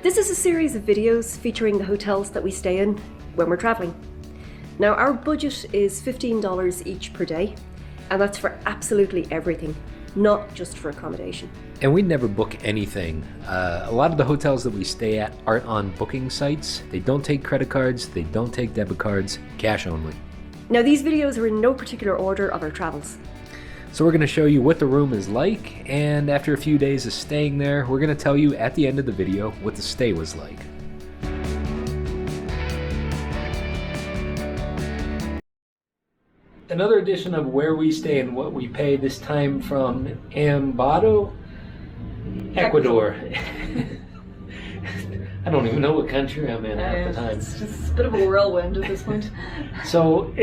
This is a series of videos featuring the hotels that we stay in when we're traveling. Now, our budget is $15 each per day, and that's for absolutely everything, not just for accommodation. And we never book anything. A lot of the hotels that we stay at aren't on booking sites. They don't take credit cards, they don't take debit cards, cash only. Now, these videos are in no particular order of our travels. So we're going to show you what the room is like, and after a few days of staying there, we're going to tell you at the end of the video what the stay was like. Another edition of Where We Stay and What We Pay, this time from Ambato, Ecuador. I don't even know what country I'm in half the time. It's just a bit of a whirlwind at this point. So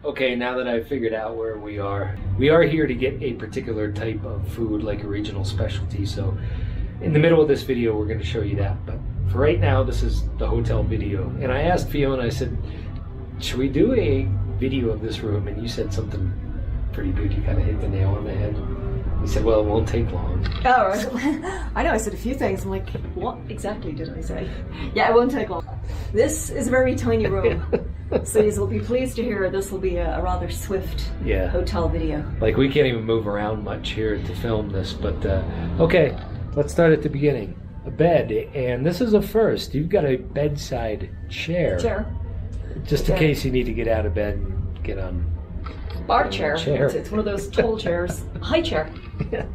Okay, now that I've figured out where we are here to get a particular type of food, like a regional specialty. So in the middle of this video, we're going to show you that. But for right now, this is the hotel video. And I asked Fiona, I said, should we do a video of this room? And you said something pretty good. You kind of hit the nail on the head. You said, well, it won't take long. Oh, right. I know I said a few things. I'm like, what exactly did I say? Yeah, it won't take long. This is a very tiny room. So you'll be pleased to hear this will be a rather swift hotel video. Like, we can't even move around much here to film this. But, okay, let's start at the beginning. A bed. And this is a first. You've got a bedside chair. Just in case you need to get out of bed and get on. Bar chair. It's one of those tall chairs. High chair.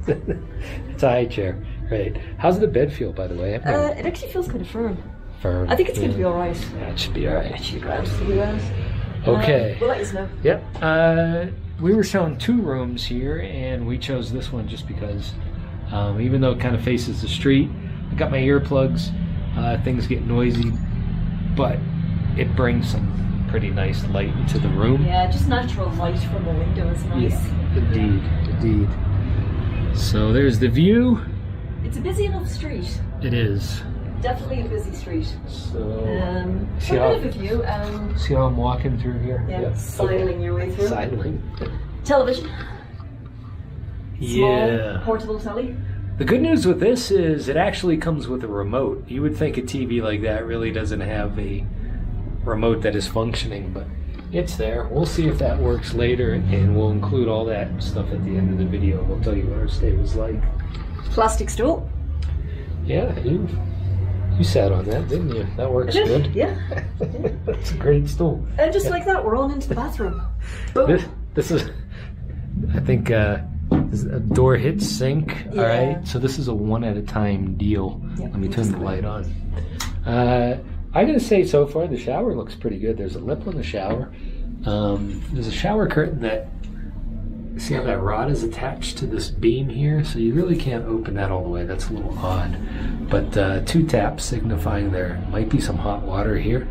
It's a high chair, right? How's the bed feel, by the way? It actually feels kind of firm. Firm. I think it's going to be all right. Yeah, it should be all right. It should be grand. It'll be grand. Okay. We'll let you know. Yep. We were shown two rooms here, and we chose this one just because, even though it kind of faces the street, I got my earplugs. Things get noisy, but it brings some pretty nice light into the room. Yeah, just natural light from the window is nice. Yeah, indeed. So there's the view. It's a busy enough street. It is. Definitely a busy street. So see how I'm walking through here? Yeah, sidling your way through. Sidling. Television. Small, portable telly. The good news with this is it actually comes with a remote. You would think a TV like that really doesn't have a remote that is functioning, but it's there. We'll see if that works later, and we'll include all that stuff at the end of the video. We'll tell you what our stay was like. Plastic stool. Yeah, you sat on that, didn't you? That works good. Yeah. That's a great stool. And just like that, we're on into the bathroom. Boom. This is, I think, this is a door hits sink. Yeah. All right. So this is a one at a time deal. Yep, let me turn the light on. I'm gonna say so far the shower looks pretty good. There's a lip on the shower. There's a shower curtain that. See how that rod is attached to this beam here? So you really can't open that all the way. That's a little odd. But two taps signifying there might be some hot water here.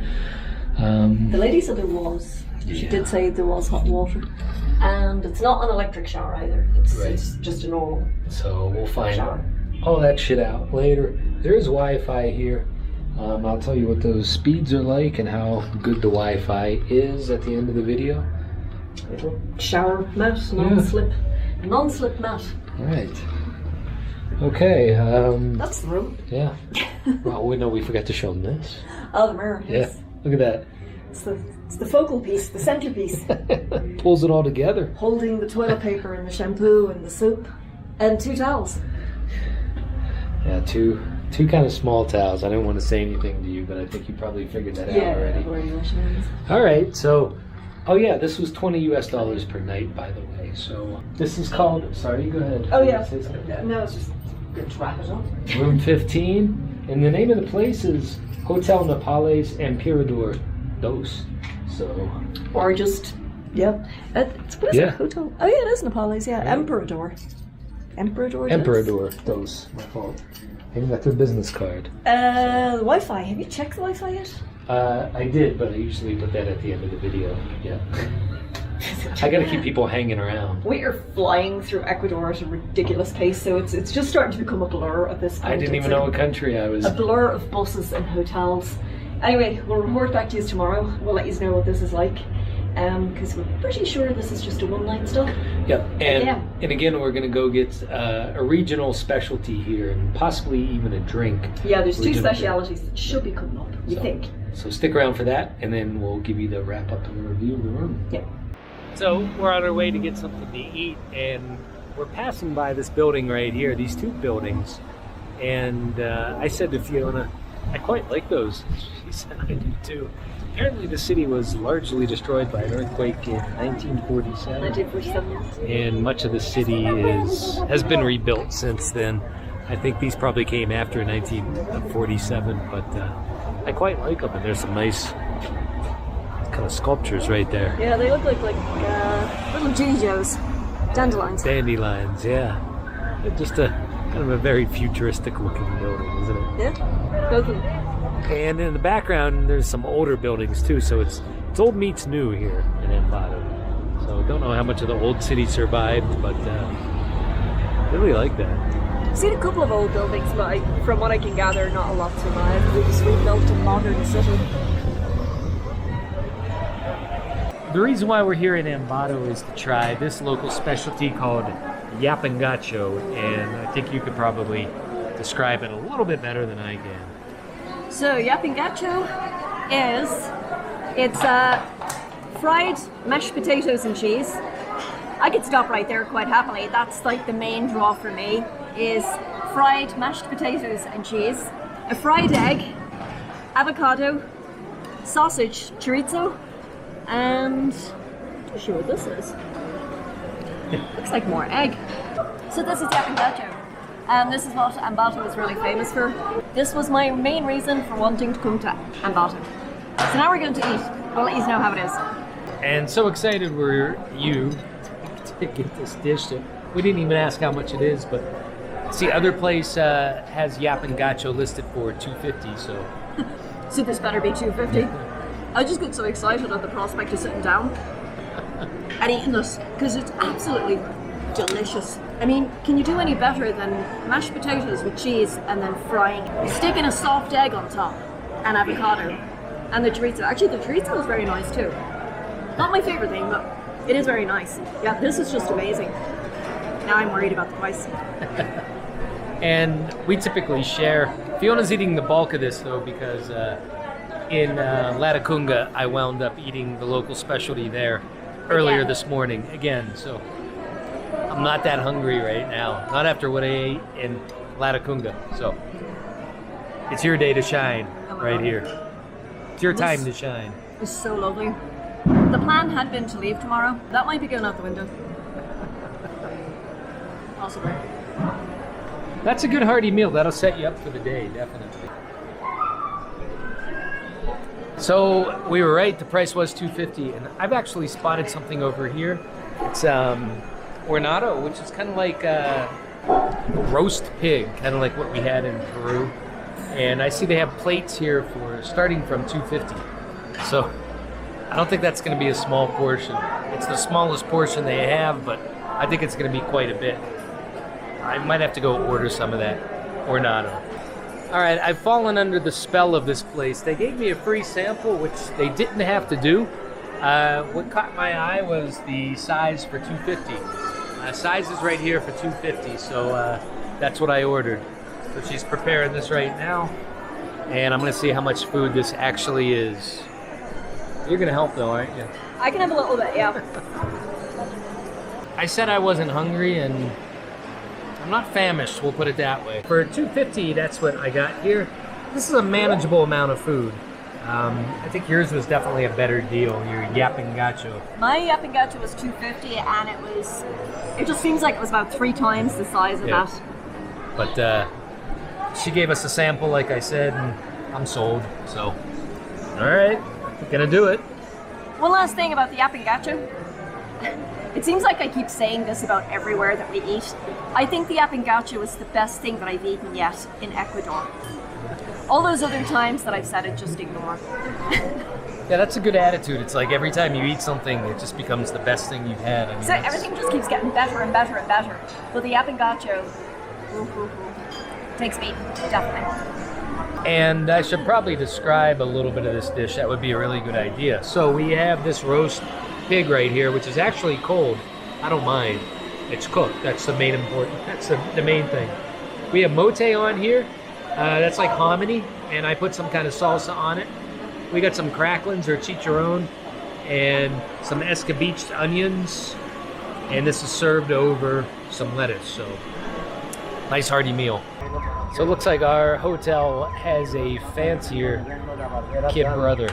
The lady said there was. She did say there was hot water. And it's not an electric shower either. It's just a normal So we'll find all that shit out later. There is Wi-Fi here. I'll tell you what those speeds are like and how good the Wi-Fi is at the end of the video. Little shower mat, non-slip mat. All right. Okay. That's the room. Yeah. Well, we forgot to show them this. Oh, the mirror. Yes. Yeah. Look at that. It's the focal piece, the centerpiece. Pulls it all together. Holding the toilet paper and the shampoo and the soap, and two towels. Yeah, two kind of small towels. I didn't want to say anything to you, but I think you probably figured that out already. Yeah, already. All right, so. Oh yeah, this was $20 US per night, by the way. So this is called. Sorry, go ahead. Oh yeah. No, it's just good to wrap it up. Room 15, and the name of the place is Hotel Napales Emperador Dos. So. Or just what is it? Hotel. Oh yeah, it is Napales. Yeah, Emperador. Emperador Dos. My fault. I even got their business card. The Wi-Fi. Have you checked the Wi-Fi yet? I did, but I usually put that at the end of the video. Yeah. I gotta keep people hanging around. We are flying through Ecuador at a ridiculous pace, so it's just starting to become a blur at this point. I didn't even know what country I was. A blur of buses and hotels. Anyway, we'll report back to you tomorrow. We'll let you know what this is like. because we're pretty sure this is just a one-night stop. Yep, and again, we're going to go get a regional specialty here and possibly even a drink. Yeah, there's two specialities that should be coming up, you think. So stick around for that, and then we'll give you the wrap-up and the review of the room. Yeah. So we're on our way to get something to eat, and we're passing by this building right here, these two buildings. And I said to Fiona, I quite like those. She said, I do too. Apparently the city was largely destroyed by an earthquake in 1947. 1947. And much of the city has been rebuilt since then. I think these probably came after 1947, but I quite like them. And there's some nice kind of sculptures right there. Yeah, they look like little geejos. Dandelions. Dandelions, yeah. They're just a kind of a very futuristic looking building, isn't it? Yeah, both of them. And in the background, there's some older buildings too, so it's old meets new here in Ambato. So I don't know how much of the old city survived, but really like that. I've seen a couple of old buildings, but from what I can gather, not a lot survived. They just rebuilt a modern city. The reason why we're here in Ambato is to try this local specialty called Llapingachos, and I think you could probably describe it a little bit better than I can. So Llapingacho it's fried mashed potatoes and cheese. I could stop right there quite happily. That's like the main draw for me, is fried mashed potatoes and cheese, a fried egg, avocado, sausage, chorizo, and I'm not sure what this is. Looks like more egg. So this is Llapingacho. And this is what Ambato is really famous for. This was my main reason for wanting to come to Ambato. So now we're going to eat. I'll let you know how it is. And so excited were you to get this dish that we didn't even ask how much it is, but see, other place has Llapingacho listed for $2.50, so. So this better be $2.50. I just get so excited at the prospect of sitting down and eating this, because it's absolutely delicious. I mean, can you do any better than mashed potatoes with cheese and then frying, sticking a soft egg on top, and avocado, and the chorizo. Actually, the chorizo is very nice too. Not my favorite thing, but it is very nice. Yeah, this is just amazing. Now I'm worried about the price. And we typically share. Fiona's eating the bulk of this though, because in Latacunga I wound up eating the local specialty there earlier this morning again. So I'm not that hungry right now. Not after what I ate in Latacunga. So it's your day to shine right here. It's your time to shine. It's so lovely. The plan had been to leave tomorrow. That might be going out the window. Possibly. That's a good hearty meal. That'll set you up for the day, definitely. So we were right. The price was $2.50, and I've actually spotted something over here. It's hornado, which is kind of like roast pig, kind of like what we had in Peru. And I see they have plates here for starting from $2.50. So I don't think that's going to be a small portion. It's the smallest portion they have, but I think it's going to be quite a bit. I might have to go order some of that hornado. All right, I've fallen under the spell of this place. They gave me a free sample, which they didn't have to do. What caught my eye was the size for $2.50. Size is right here for $2.50, so that's what I ordered. So she's preparing this right now, and I'm going to see how much food this actually is. You're going to help though, aren't you? I can have a little bit, yeah. I said I wasn't hungry, and I'm not famished, we'll put it that way. For $2.50, that's what I got here. This is a manageable amount of food. I think yours was definitely a better deal, your Llapingacho. My Llapingacho was $2.50, and it just seems like it was about 3 times the size of that. But she gave us a sample, like I said, and I'm sold, so. All right, gonna do it. One last thing about the Llapingacho. It seems like I keep saying this about everywhere that we eat. I think the Llapingacho is the best thing that I've eaten yet in Ecuador. All those other times that I've said it, just ignore. Yeah, that's a good attitude. It's like every time you eat something, it just becomes the best thing you've had. I mean, so everything just keeps getting better and better and better. But the Llapingacho takes me, definitely. And I should probably describe a little bit of this dish. That would be a really good idea. So we have this roast pig right here, which is actually cold. I don't mind. It's cooked. That's the main That's the main thing. We have mote on here. That's like hominy, and I put some kind of salsa on it. We got some cracklins or chicharron and some escabeche onions, and this is served over some lettuce. So nice hearty meal. So it looks like our hotel has a fancier kid brother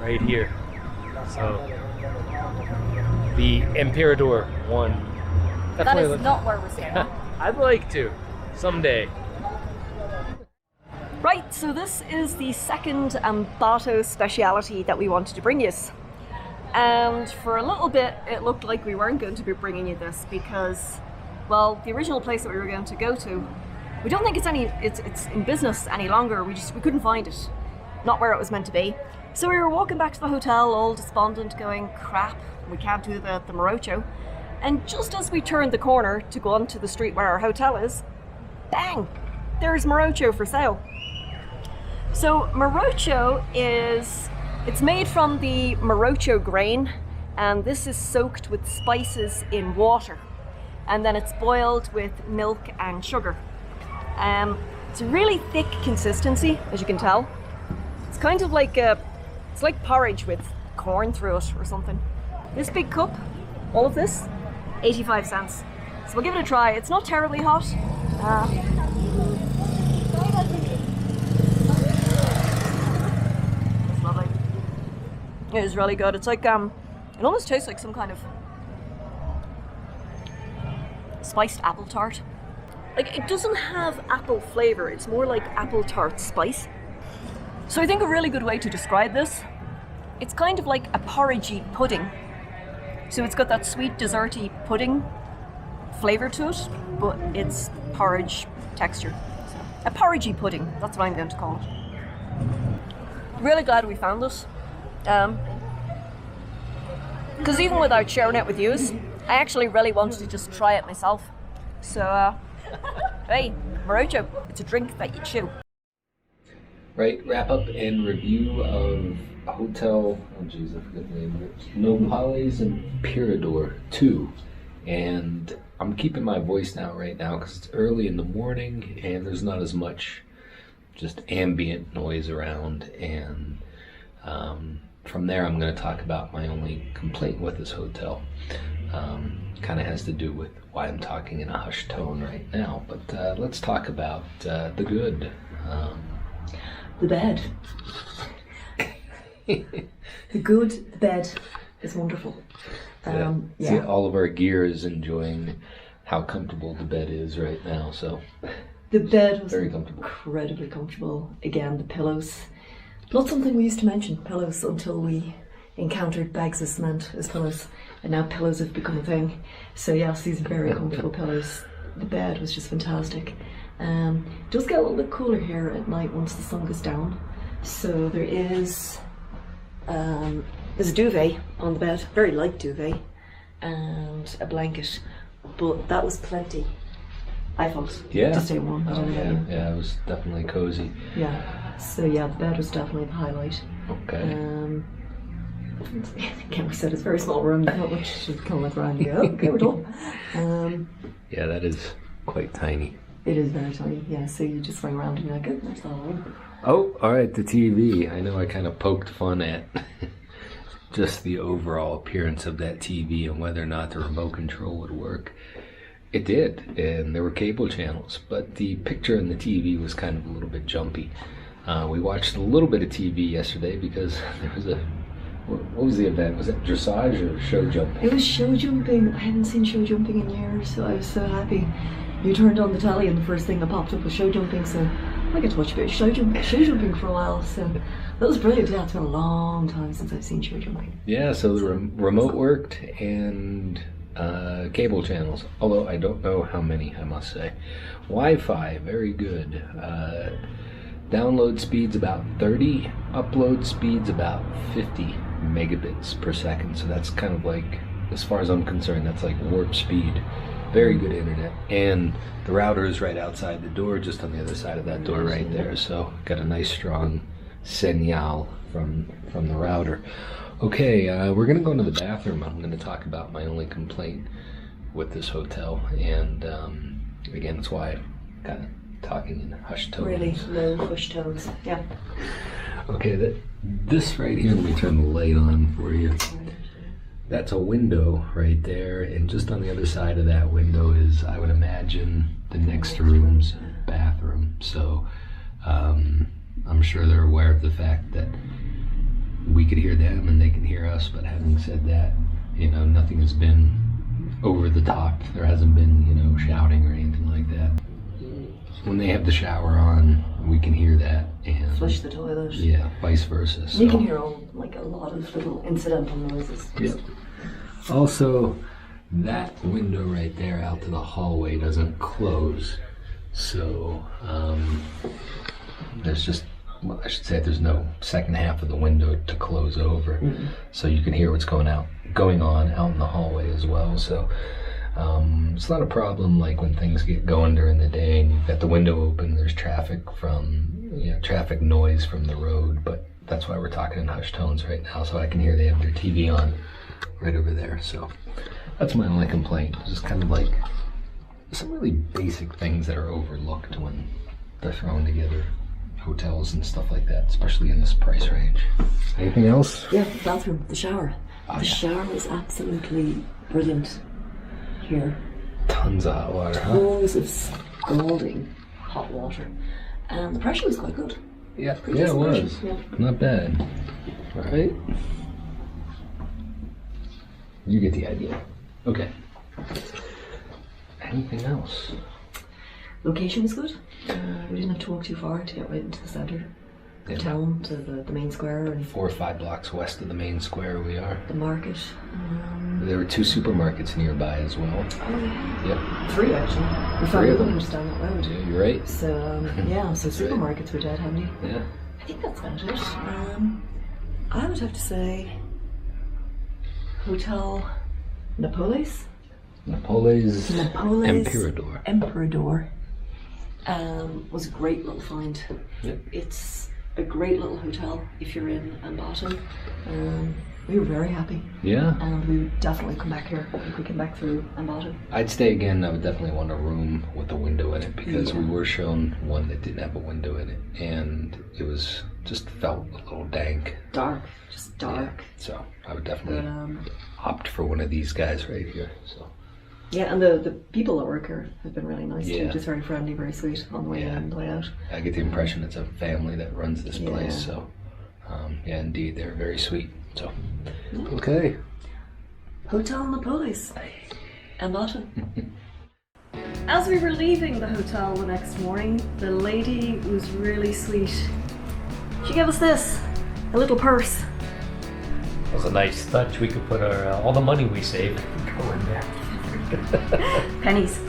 right here. So the Emperador one. That is not where we're staying. I'd like to someday. Right, so this is the second Ambato speciality that we wanted to bring you. And for a little bit, it looked like we weren't going to be bringing you this because, well, the original place that we were going to go to, we don't think it's in business any longer. We couldn't find it, not where it was meant to be. So we were walking back to the hotel, all despondent, going, crap, we can't do the Morocho. And just as we turned the corner to go onto the street where our hotel is, bang, there's Morocho for sale. So Morocho it's made from the Morocho grain, and this is soaked with spices in water, and then it's boiled with milk and sugar. It's a really thick consistency, as you can tell. It's kind of like it's like porridge with corn through it or something. This big cup, all of this, 85 cents. So we'll give it a try. It's not terribly hot. It's lovely. It is really good. It's like it almost tastes like some kind of spiced apple tart. Like, it doesn't have apple flavor, it's more like apple tart spice. So I think a really good way to describe this, it's kind of like a porridgey pudding. So it's got that sweet desserty pudding flavor to it, but it's porridge texture. So, a porridgey pudding, that's what I'm going to call it. Really glad we found this. Because even without sharing it with you, I actually really wanted to just try it myself. So, hey, Morocho, it's a drink that you chew. Right, wrap up and review of Hotel, oh geez, I forget the name of it, Nopales Emperador 2. And I'm keeping my voice down right now because it's early in the morning and there's not as much just ambient noise around. And from there I'm going to talk about my only complaint with this hotel. Kind of has to do with why I'm talking in a hushed tone right now, but let's talk about the good. The bed. The good, the bed is wonderful. Yeah. See, all of our gear is enjoying how comfortable the bed is right now. So the bed was very comfortable. Incredibly comfortable. Again, the pillows. Not something we used to mention, pillows, until we encountered bags of cement as pillows, and now pillows have become a thing. So yes, these are very comfortable pillows. The bed was just fantastic. It does get a little bit cooler here at night once the sun goes down. So there is there's a duvet on the bed, very light duvet, and a blanket. But that was plenty, I thought, to stay warm. Yeah, it was definitely cozy. Yeah, so yeah, the bed was definitely the highlight. Okay. Again, we said it's a very small room, not much to kind of look around and go, okay, we're done. Yeah, that is quite tiny. It is very tiny, yeah, so you just swing around and you're like, oh, that's all right. Oh, alright, the TV. I know I kind of poked fun at just the overall appearance of that TV and whether or not the remote control would work. It did, and there were cable channels, but the picture in the TV was kind of a little bit jumpy. We watched a little bit of TV yesterday because there was what was the event? Was it dressage or show jumping? It was show jumping. I hadn't seen show jumping in years, so I was so happy. You turned on the telly and the first thing that popped up was show jumping, so I get to watch a bit of show jumping for a while, so that was brilliant. Yeah, it's been a long time since I've seen show jumping. Yeah, so the remote worked and cable channels, although I don't know how many, I must say. Wi-Fi, very good. Download speeds about 30, upload speeds about 50 megabits per second, so that's kind of like, as far as I'm concerned, that's like warp speed. Very good internet, and the router is right outside the door, just on the other side of that door right there, so got a nice strong signal from the router. Okay, we're going to go into the bathroom. I'm going to talk about my only complaint with this hotel, and again, that's why I got talking in hushed tones. Really low hushed tones, yeah. Okay, this right here, let me turn the light on for you. That's a window right there, and just on the other side of that window is, I would imagine, the next room's bathroom. So I'm sure they're aware of the fact that we could hear them and they can hear us, but having said that, you know, nothing has been over the top. There hasn't been, you know, shouting or anything like that. When they have the shower on, we can hear that, and flush the toilet. Yeah, vice versa. So. You can hear all, like, a lot of little incidental noises. Yep. Also, that window right there out to the hallway doesn't close, so there's just, well, I should say there's no second half of the window to close over, so you can hear what's going on out in the hallway as well. So it's not a problem like when things get going during the day and you've got the window open. There's traffic traffic noise from the road, but that's why we're talking in hushed tones right now, so I can hear they have their TV on right over there. So that's my only complaint. Just kind of like some really basic things that are overlooked when they're throwing together hotels and stuff like that, especially in this price range. Anything else? Yeah, the bathroom, the shower. The shower is absolutely brilliant here. Tons of hot water, huh? Tons of scalding hot water. And the pressure was quite good. Yeah, it was. Yeah. Not bad. All right. You get the idea. Okay. Anything else? Location was good. We didn't have to walk too far to get right into the centre of town, to the main square. And 4 or 5 blocks west of the main square we are. The market. There were 2 supermarkets nearby as well. Oh yeah. Yep. 3 actually. We found them just down that road. Yeah, you're right. So yeah, so supermarkets were dead handy. Yeah. I think that's about it. I would have to say Hotel Napoles. Napoles Emperador was a great little find. Yep. It's a great little hotel if you're in Ambato. We were very happy. Yeah. And we would definitely come back here if we came back through Ambato. I'd stay again. I would definitely want a room with a window in it, because we were shown one that didn't have a window in it, and it was just felt a little dank. Dark, just dark. Yeah. So I would definitely opt for one of these guys right here. So. Yeah, and the people that work here have been really nice too. Just very friendly, very sweet on the way in and the way out. I get the impression it's a family that runs this place. So, yeah, indeed, they're very sweet. So, okay. Hotel Napoles, Ambato. As we were leaving the hotel the next morning, the lady was really sweet. She gave us this, a little purse. It was a nice touch. We could put our all the money we saved go in there. Pennies.